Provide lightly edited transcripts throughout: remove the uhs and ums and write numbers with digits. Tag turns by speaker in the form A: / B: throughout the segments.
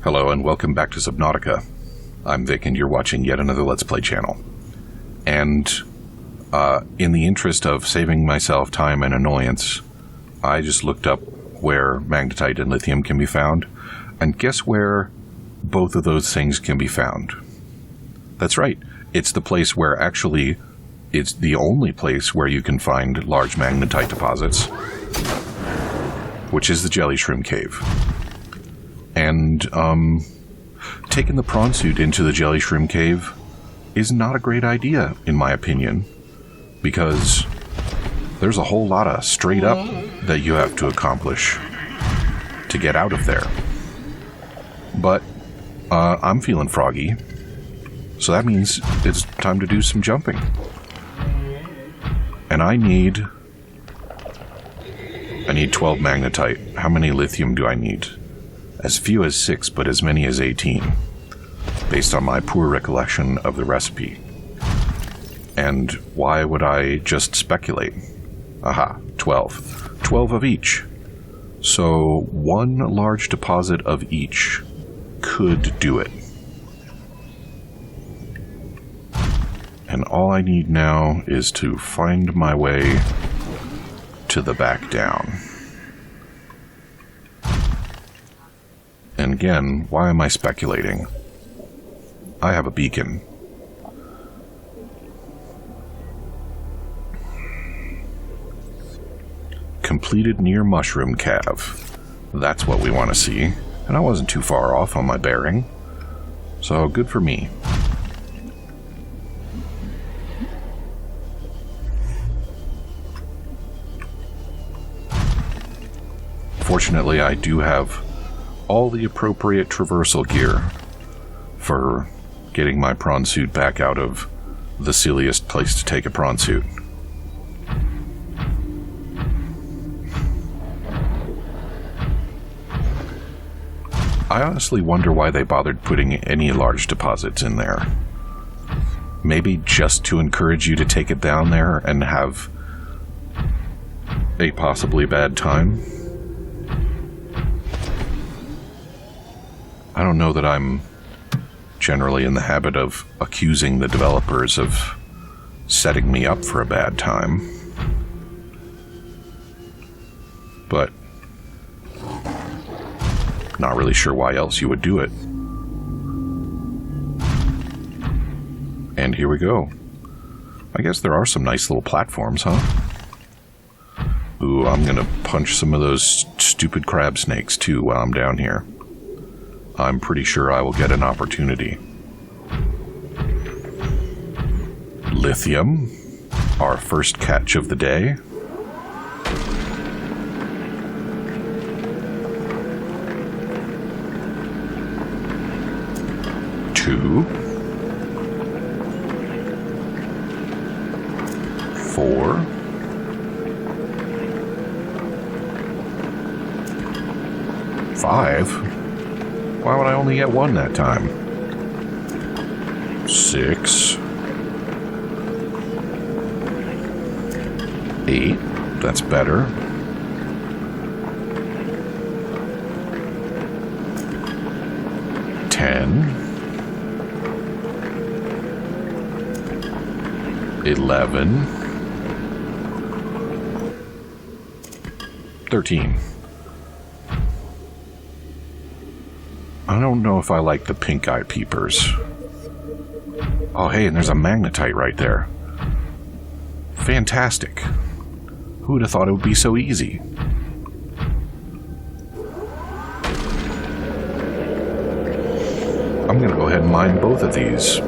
A: Hello and welcome back to Subnautica. I'm Vic and you're watching yet another Let's Play channel. And in the interest of saving myself time and annoyance, I just looked up where magnetite and lithium can be found. And guess where both of those things can be found? That's right. It's the place where actually it's the only place where you can find large magnetite deposits, which is the Jelly Shroom Cave. And taking the prawn suit into the Jelly Shroom Cave is not a great idea, in my opinion, because there's a whole lot of straight up that you have to accomplish to get out of there. But I'm feeling froggy, so that means it's time to do some jumping. And I need 12 magnetite. How many lithium do I need? As few as 6, but as many as 18, based on my poor recollection of the recipe. And why would I just speculate? Aha, 12. 12 of each. So one large deposit of each could do it. And all I need now is to find my way to the back down. And again, why am I speculating? I have a beacon. Completed near Mushroom Cave. That's what we want to see. And I wasn't too far off on my bearing. So good for me. Fortunately, I do have all the appropriate traversal gear for getting my prawn suit back out of the silliest place to take a prawn suit. I honestly wonder why they bothered putting any large deposits in there. Maybe just to encourage you to take it down there and have a possibly bad time? I don't know that I'm generally in the habit of accusing the developers of setting me up for a bad time. But not really sure why else you would do it. And here we go. I guess there are some nice little platforms, huh? Ooh, I'm gonna punch some of those stupid crab snakes too while I'm down here. I'm pretty sure I will get an opportunity. Lithium, our first catch of the day. Two. 4. 5. Why would I only get 1 that time? 6. 8. That's better. 10. 11. 13. I don't know if I like the pink-eye peepers. Oh, hey, and there's a magnetite right there. Fantastic. Who would have thought it would be so easy? I'm going to go ahead and mine both of these.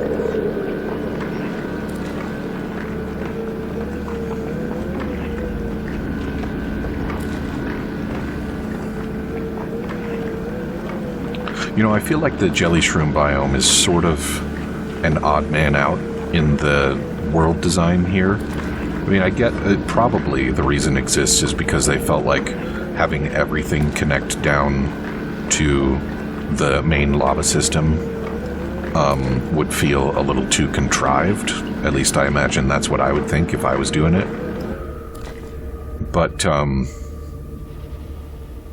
A: You know, I feel like the Jelly Shroom biome is sort of an odd man out in the world design here. I mean, I get probably the reason it exists is because they felt like having everything connect down to the main lava system would feel a little too contrived. At least I imagine that's what I would think if I was doing it. But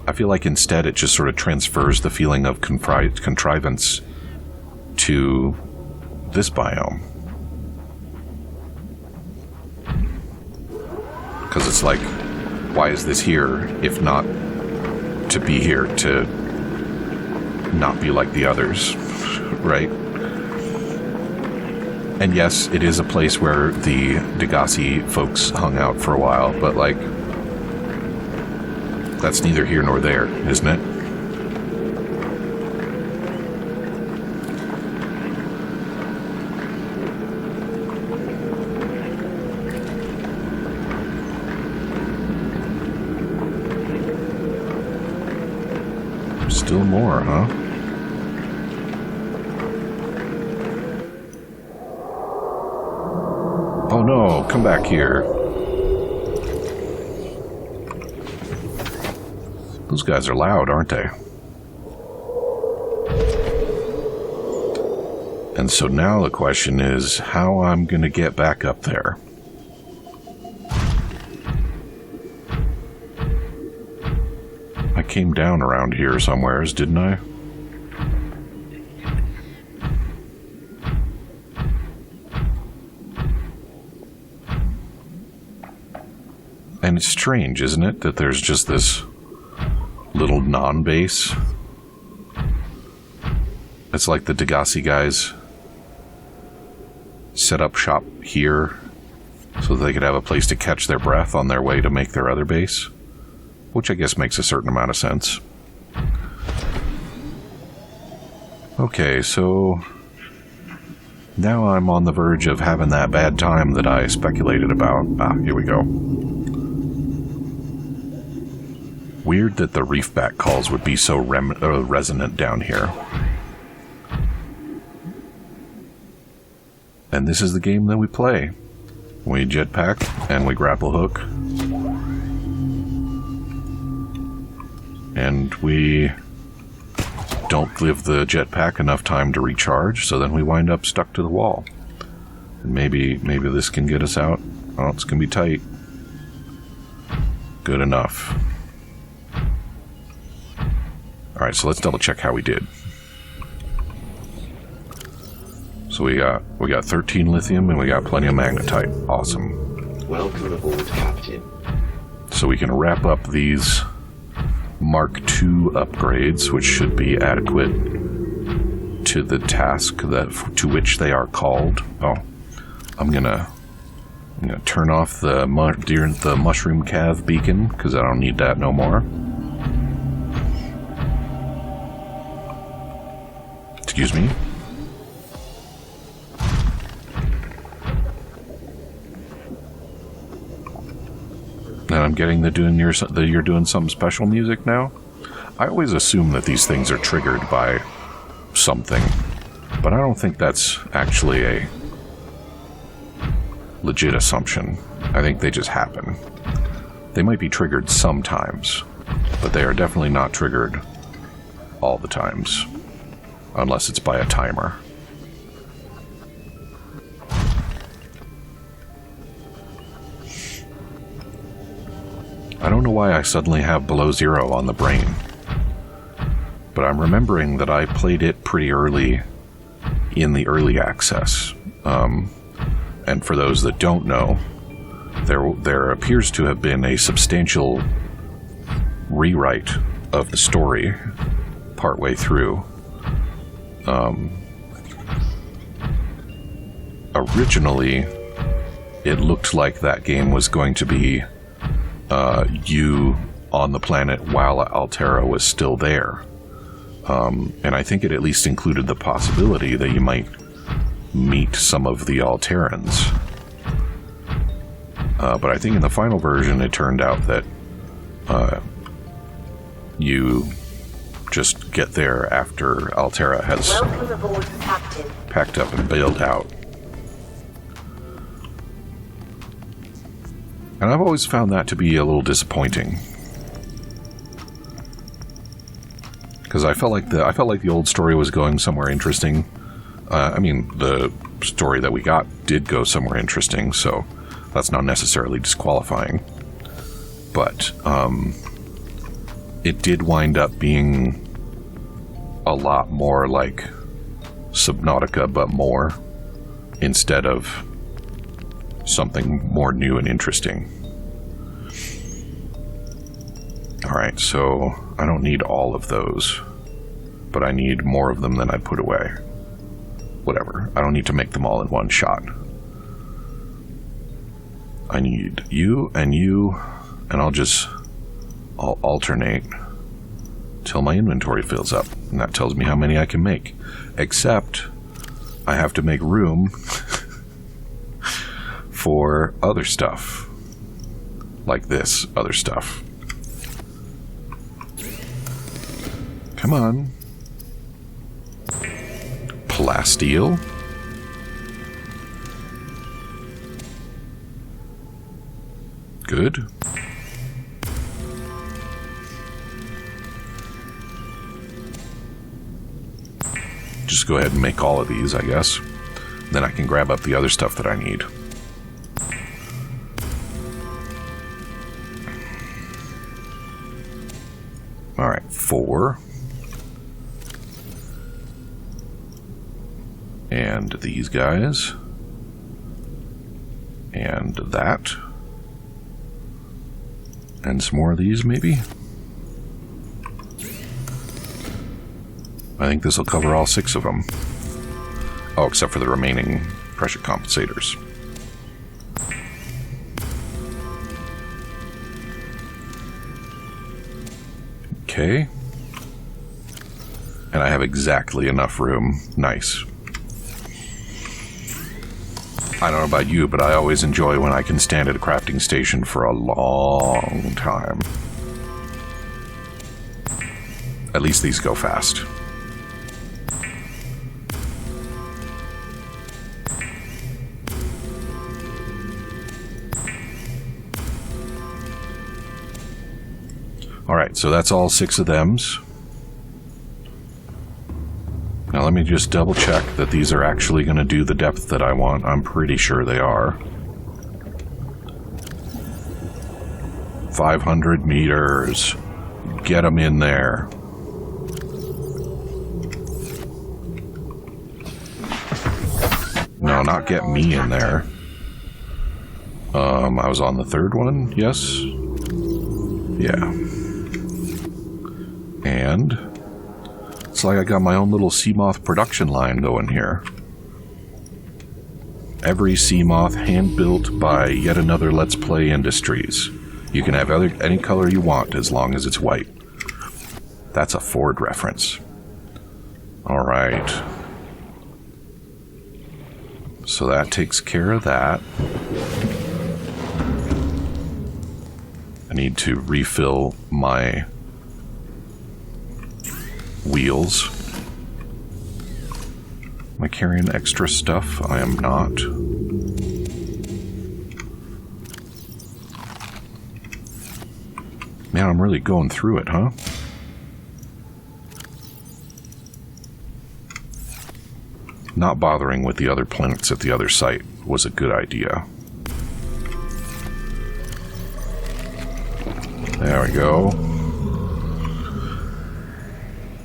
A: I feel like instead it just sort of transfers the feeling of contrivance to this biome. Because it's like, why is this here if not to be here, to not be like the others, right? And yes, it is a place where the Degassi folks hung out for a while, but like, that's neither here nor there, isn't it? Still more, huh? Oh no, come back here. Those guys are loud, aren't they? And so now the question is how I'm going to get back up there. I came down around here somewheres, didn't I? And it's strange, isn't it, that there's just this little non-base. It's like the Degassi guys set up shop here so they could have a place to catch their breath on their way to make their other base, which I guess makes a certain amount of sense. Okay, so now I'm on the verge of having that bad time that I speculated about. Ah, here we go. Weird that the reefback calls would be so resonant down here. And this is the game that we play. We jetpack and we grapple hook. And we don't give the jetpack enough time to recharge, so then we wind up stuck to the wall. And maybe this can get us out. Oh, it's gonna be tight. Good enough. Alright, so let's double check how we did. So we got 13 lithium and we got plenty of magnetite. Awesome.
B: Welcome aboard, Captain.
A: So we can wrap up these Mark II upgrades, which should be adequate to the task to which they are called. Oh, I'm gonna turn off the mushroom cav beacon because I don't need that no more. Excuse me. And I'm getting you're doing some special music now. I always assume that these things are triggered by something, but I don't think that's actually a legit assumption. I think they just happen. They might be triggered sometimes, but they are definitely not triggered all the times. Unless it's by a timer. I don't know why I suddenly have Below Zero on the brain. But I'm remembering that I played it pretty early in the early access. And for those that don't know, there appears to have been a substantial rewrite of the story partway through. Originally, it looked like that game was going to be you on the planet while Altera was still there. And I think it at least included the possibility that you might meet some of the Alterans. But I think in the final version it turned out that you just get there after Altera has packed up and bailed out. And I've always found that to be a little disappointing. Because I felt like the old story was going somewhere interesting. I mean, the story that we got did go somewhere interesting, so that's not necessarily disqualifying. But it did wind up being a lot more like Subnautica, but more, instead of something more new and interesting. Alright, so I don't need all of those, but I need more of them than I put away. Whatever, I don't need to make them all in one shot. I need you, and I'll alternate till my inventory fills up, and that tells me how many I can make. Except, I have to make room for other stuff. Like this other stuff. Come on. Plasteel. Good. Just go ahead and make all of these, I guess. Then I can grab up the other stuff that I need. Alright, 4. And these guys. And that. And some more of these, maybe? I think this will cover all 6 of them. Oh, except for the remaining pressure compensators. Okay. And I have exactly enough room. Nice. I don't know about you, but I always enjoy when I can stand at a crafting station for a long time. At least these go fast. Alright, so that's all 6 of thems. Now let me just double check that these are actually going to do the depth that I want. I'm pretty sure they are. 500 meters. Get them in there. No, not get me in there. I was on the 3rd one, yes? Yeah. And it's like I got my own little Seamoth production line going here. Every Seamoth hand-built by yet another Let's Play Industries. You can have any color you want as long as it's white. That's a Ford reference. Alright. So that takes care of that. I need to refill my wheels. Am I carrying extra stuff? I am not. Man, I'm really going through it, huh? Not bothering with the other planets at the other site was a good idea. There we go.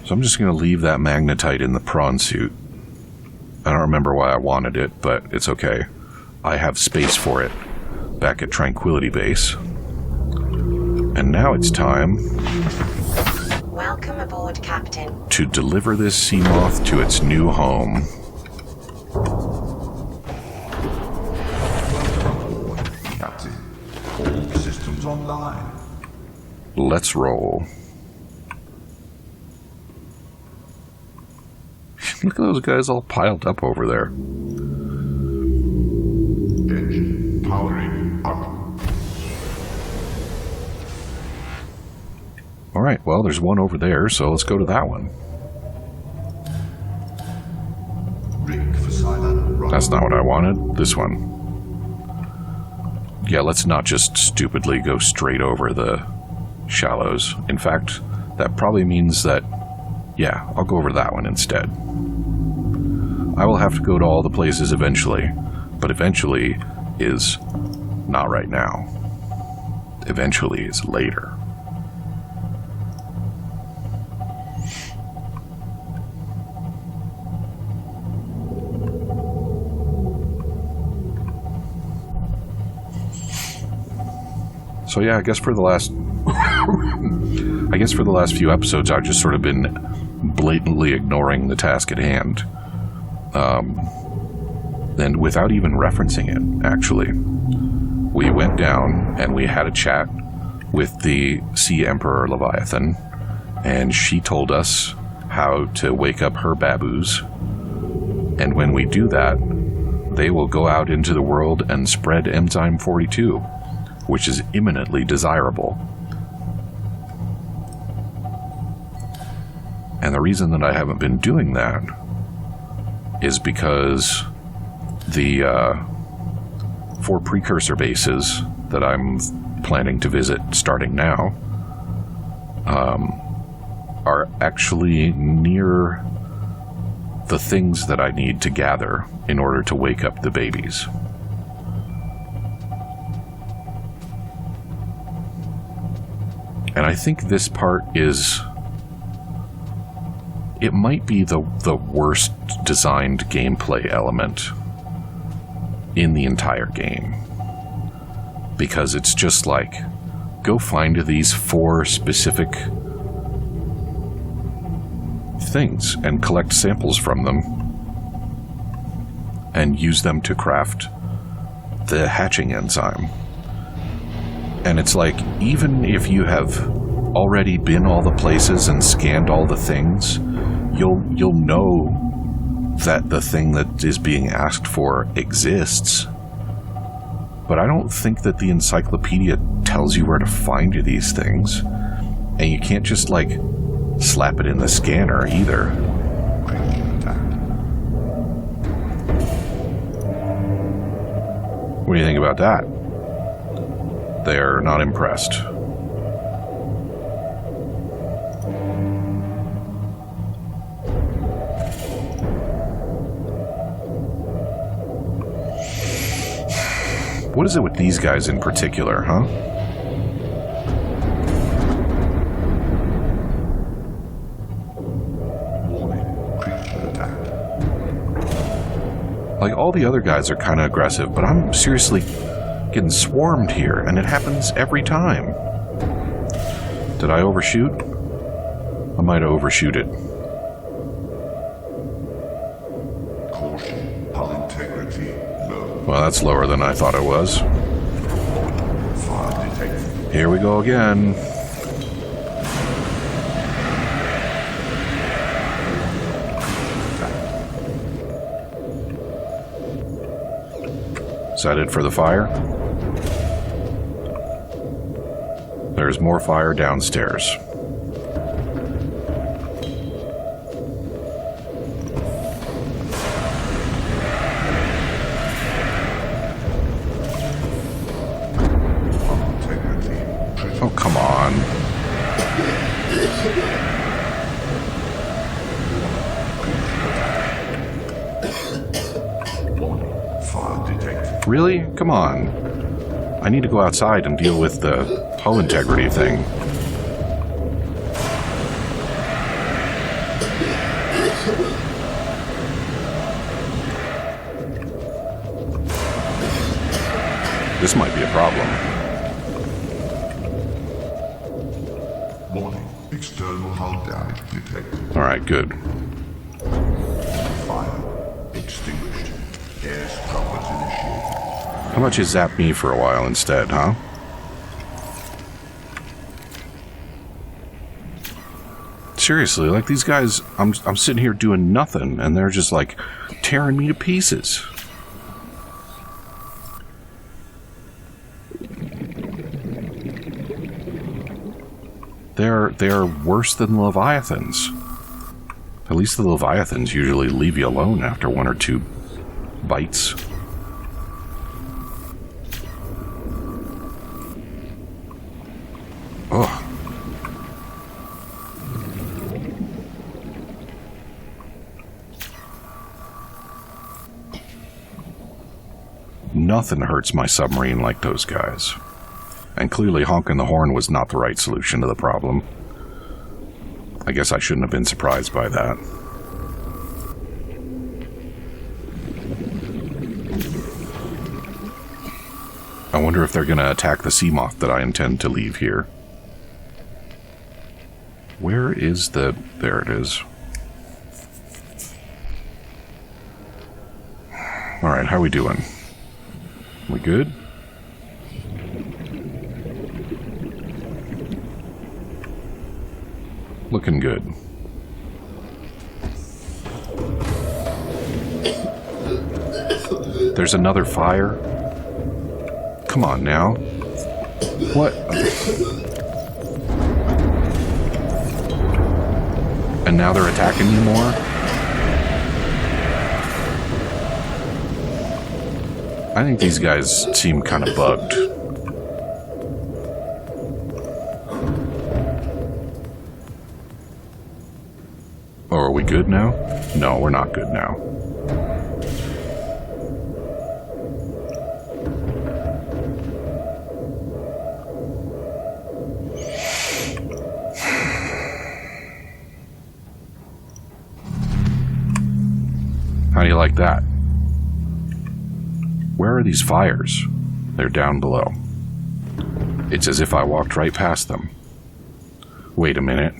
A: So I'm just going to leave that magnetite in the prawn suit. I don't remember why I wanted it, but it's okay. I have space for it back at Tranquility Base. And now it's time...
B: Welcome aboard, Captain.
A: ...to deliver this Seamoth to its new home.
C: Captain, all systems online.
A: Let's roll. Look at those guys all piled up over there.
C: Engine powering up.
A: Alright, well, there's one over there, so let's go to that one.
C: Rig for silent run.
A: That's not what I wanted. This one. Yeah, let's not just stupidly go straight over the shallows. In fact, that probably means that, yeah, I'll go over that one instead. I will have to go to all the places eventually, but eventually is not right now. Eventually is later. So yeah, I guess for the last few episodes, I've just sort of been blatantly ignoring the task at hand, and without even referencing it. Actually, we went down and we had a chat with the Sea Emperor Leviathan, and she told us how to wake up her baboos. And when we do that, they will go out into the world and spread Enzyme 42, which is imminently desirable. And the reason that I haven't been doing that is because the 4 precursor bases that I'm planning to visit starting now are actually near the things that I need to gather in order to wake up the babies. And I think this part is... it might be the worst designed gameplay element in the entire game. Because it's just like, go find these 4 specific things and collect samples from them and use them to craft the hatching enzyme. And it's like, even if you have already been all the places and scanned all the things, you'll know that the thing that is being asked for exists. But I don't think that the encyclopedia tells you where to find these things. And you can't just, like, slap it in the scanner either. What do you think about that? They're not impressed. What is it with these guys in particular, huh? Like, all the other guys are kind of aggressive, but I'm seriously getting swarmed here, and it happens every time. Did I overshoot? I might have overshoot it.
C: Caution, hull integrity low.
A: Well, that's lower than I thought it was.
C: Fire detected.
A: Here we go again. Is that it for the fire? There's more fire downstairs. Oh, come on.
C: Fire detected.
A: Really? Come on. I need to go outside and deal with the hull integrity thing. This might be a problem.
C: Warning, external hull damage detected.
A: Alright, good.
C: Fire extinguished. Air scrubbers initiated.
A: How about you zap me for a while instead, huh? Seriously, like, these guys, I'm sitting here doing nothing, and they're just, like, tearing me to pieces. They're worse than Leviathans. At least the Leviathans usually leave you alone after 1 or 2 bites. Ugh. Nothing hurts my submarine like those guys. And clearly honking the horn was not the right solution to the problem. I guess I shouldn't have been surprised by that. I wonder if they're going to attack the sea moth that I intend to leave here. Where is the... There it is. Alright, how we doing? We good? Looking good. There's another fire? Come on now. What? And now they're attacking you more? I think these guys seem kind of bugged. Oh, are we good now? No, we're not good now. How do you like that? Where are these fires? They're down below. It's as if I walked right past them. Wait a minute.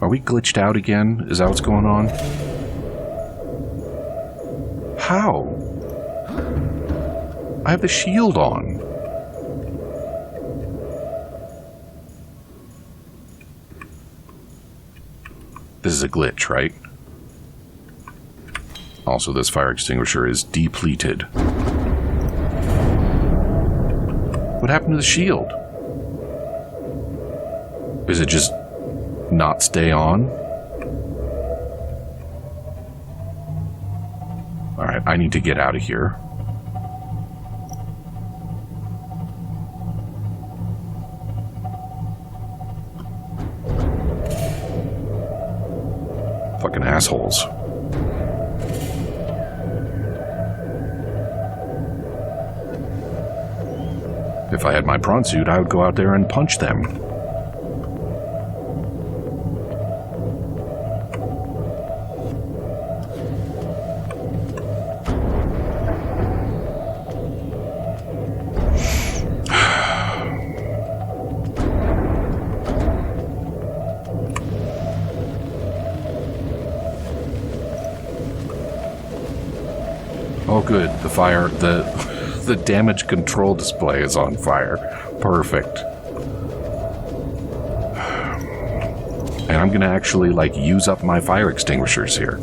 A: Are we glitched out again? Is that what's going on? How? I have the shield on. This is a glitch, right? Also, this fire extinguisher is depleted. What happened to the shield? Is it just not stay on? Alright, I need to get out of here. Fucking assholes. If I had my prawn suit, I would go out there and punch them. Oh good, the fire, the damage control display is on fire. Perfect. And I'm gonna actually, like, use up my fire extinguishers here.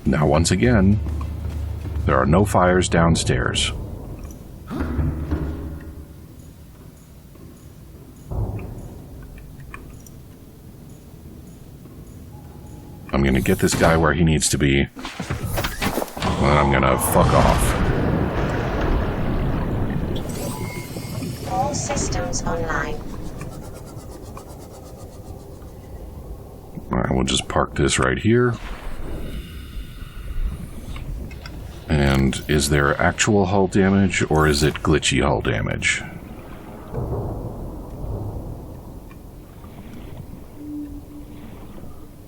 A: Now, once again, there are no fires downstairs. I'm gonna get this guy where he needs to be. And I'm gonna fuck off.
B: All systems online.
A: Alright, we'll just park this right here. And is there actual hull damage, or is it glitchy hull damage?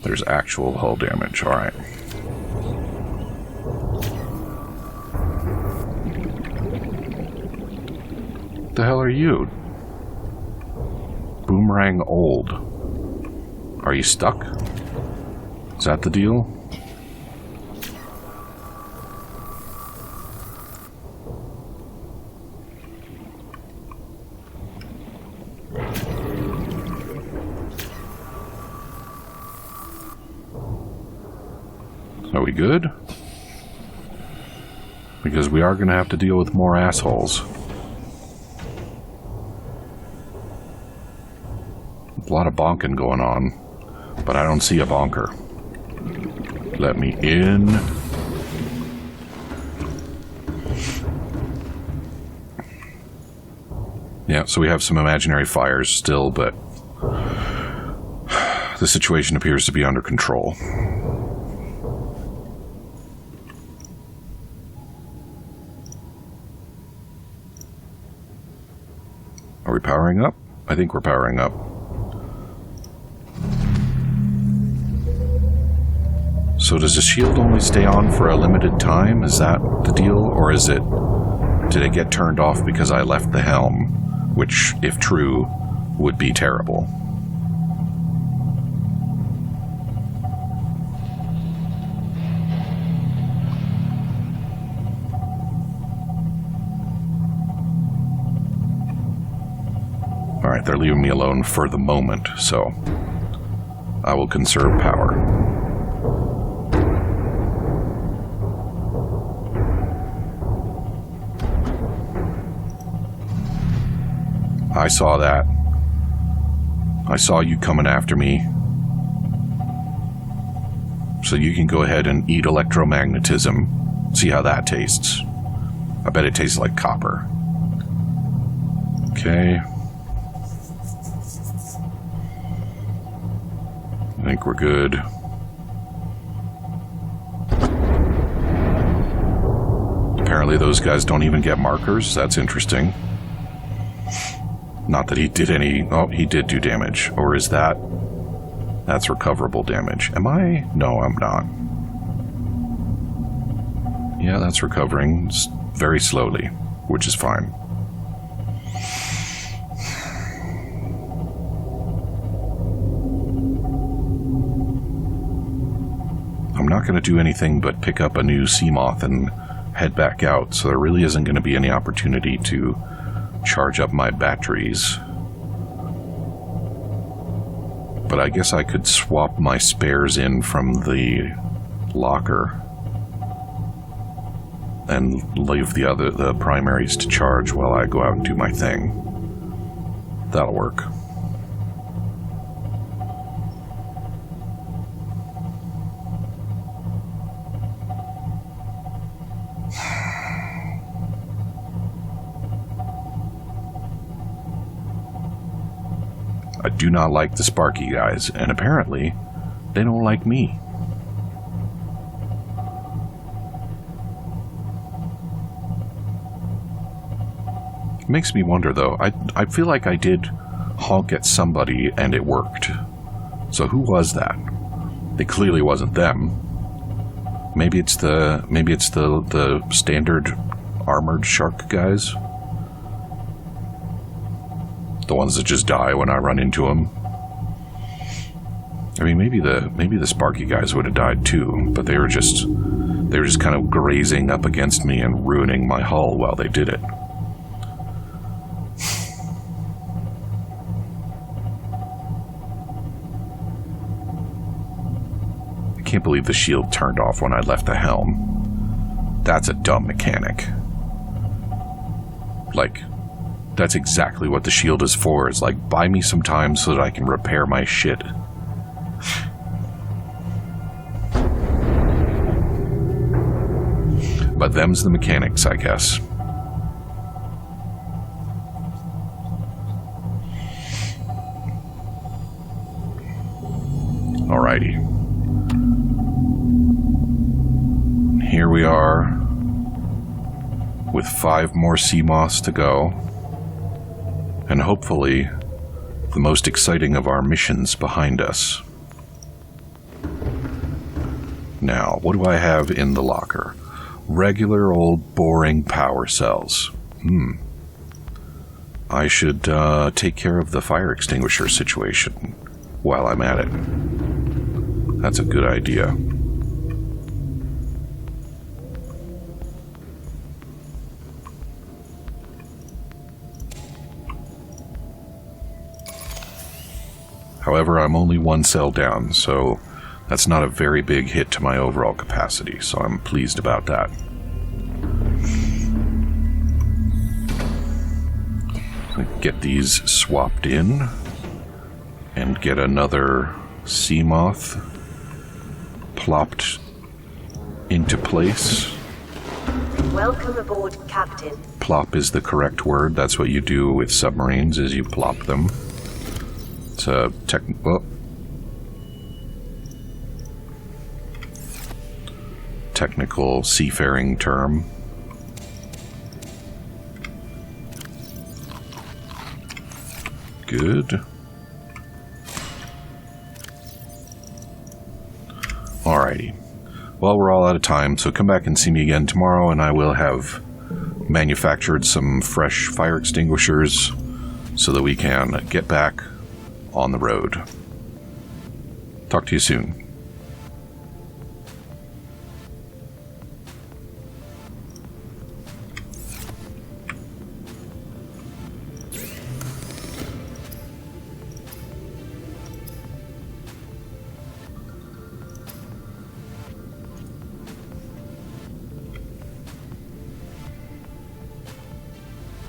A: There's actual hull damage, alright. What the hell are you? Boomerang old. Are you stuck? Is that the deal? Are we good? Because we are going to have to deal with more assholes. A lot of bonking going on, but I don't see a bonker. Let me in. Yeah, so we have some imaginary fires still, but the situation appears to be under control. we powering up? I think we're powering up. So does the shield only stay on for a limited time? Is that the deal? Or is it... did it get turned off because I left the helm? Which, if true, would be terrible. Alright, they're leaving me alone for the moment, so I will conserve power. I saw that. I saw you coming after me. So you can go ahead and eat electromagnetism. See how that tastes. I bet it tastes like copper. Okay. I think we're good. Apparently those guys don't even get markers. That's interesting. Not that he did any... oh, he did do damage. Or is that... that's recoverable damage. Am I? No, I'm not. Yeah, that's recovering very slowly, which is fine. I'm not going to do anything but pick up a new Seamoth and head back out, so there really isn't going to be any opportunity to charge up my batteries. But I guess I could swap my spares in from the locker and leave the primaries to charge while I go out and do my thing. That'll work. I do not like the Sparky guys, and apparently they don't like me. It makes me wonder, though. I feel like I did honk at somebody and it worked. So who was that? It clearly wasn't them. Maybe it's the standard armored shark guys. The ones that just die when I run into them. I mean, maybe the Sparky guys would have died too, but they were just kind of grazing up against me and ruining my hull while they did it. I can't believe the shield turned off when I left the helm. That's a dumb mechanic. Like, that's exactly what the shield is for. It's like, buy me some time so that I can repair my shit. But them's the mechanics, I guess. Alrighty. Here we are, with 5 more Seamoths to go. And hopefully, the most exciting of our missions behind us. Now, what do I have in the locker? Regular old boring power cells. I should take care of the fire extinguisher situation while I'm at it. That's a good idea. However, I'm only 1 cell down, so that's not a very big hit to my overall capacity, so I'm pleased about that. Get these swapped in, and get another Seamoth plopped into place.
D: Welcome aboard, Captain.
A: Plop is the correct word. That's what you do with submarines, is you plop them. It's a technical seafaring term. Good. Alrighty. Well, we're all out of time, so come back and see me again tomorrow, and I will have manufactured some fresh fire extinguishers so that we can get back on the road. Talk to you soon.